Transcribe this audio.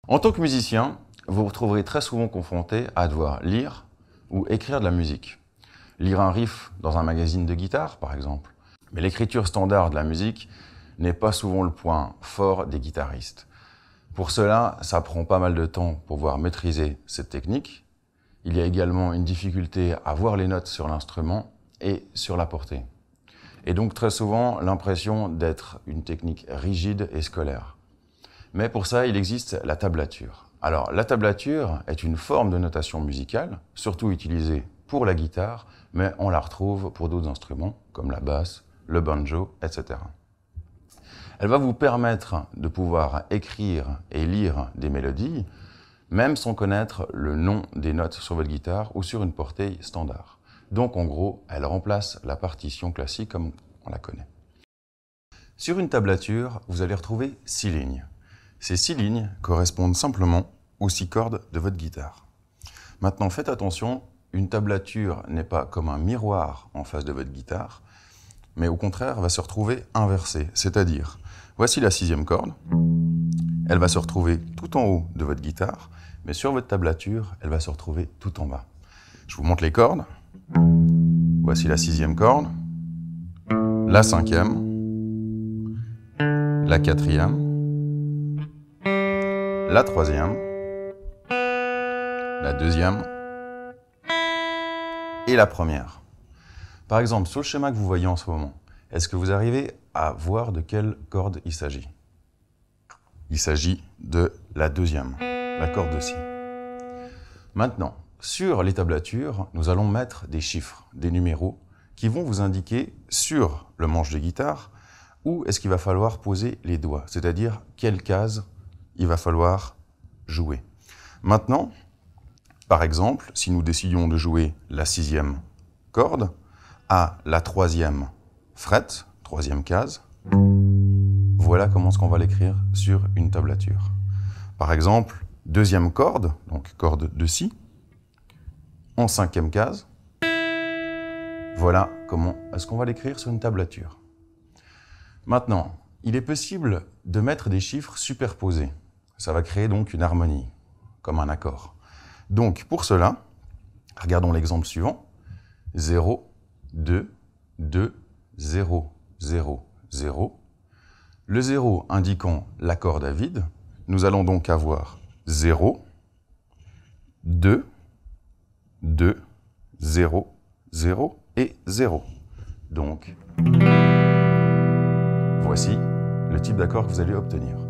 En tant que musicien, vous vous retrouverez très souvent confronté à devoir lire ou écrire de la musique. Lire un riff dans un magazine de guitare, par exemple. Mais l'écriture standard de la musique n'est pas souvent le point fort des guitaristes. Pour cela, ça prend pas mal de temps pour pouvoir maîtriser cette technique. Il y a également une difficulté à voir les notes sur l'instrument et sur la portée. Et donc très souvent l'impression d'être une technique rigide et scolaire. Mais pour ça, il existe la tablature. Alors, la tablature est une forme de notation musicale, surtout utilisée pour la guitare, mais on la retrouve pour d'autres instruments, comme la basse, le banjo, etc. Elle va vous permettre de pouvoir écrire et lire des mélodies, même sans connaître le nom des notes sur votre guitare ou sur une portée standard. Donc, en gros, elle remplace la partition classique comme on la connaît. Sur une tablature, vous allez retrouver 6 lignes. Ces 6 lignes correspondent simplement aux 6 cordes de votre guitare. Maintenant, faites attention, une tablature n'est pas comme un miroir en face de votre guitare, mais au contraire va se retrouver inversée. C'est-à-dire, voici la 6e corde, elle va se retrouver tout en haut de votre guitare, mais sur votre tablature, elle va se retrouver tout en bas. Je vous montre les cordes. Voici la 6e corde, la 5e, la 4e, la 3e, la 2e et la 1re. Par exemple, sur le schéma que vous voyez en ce moment, est-ce que vous arrivez à voir de quelle corde il s'agit? Il s'agit de la 2e, la corde de Si. Maintenant, sur les tablatures, nous allons mettre des chiffres, des numéros, qui vont vous indiquer sur le manche de guitare où est-ce qu'il va falloir poser les doigts, c'est-à-dire quelle case il va falloir jouer. Maintenant, par exemple, si nous décidions de jouer la 6e corde à la 3e fret, 3e case, voilà comment on va l'écrire sur une tablature. Par exemple, 2e corde, donc corde de Si, en 5e case, voilà comment est-ce qu'on va l'écrire sur une tablature. Maintenant, il est possible de mettre des chiffres superposés. Ça va créer donc une harmonie, comme un accord. Donc, pour cela, regardons l'exemple suivant. 0, 2, 2, 0, 0, 0. Le 0 indiquant la corde à vide, nous allons donc avoir 0, 2, 2, 0, 0 et 0. Donc, voici le type d'accord que vous allez obtenir.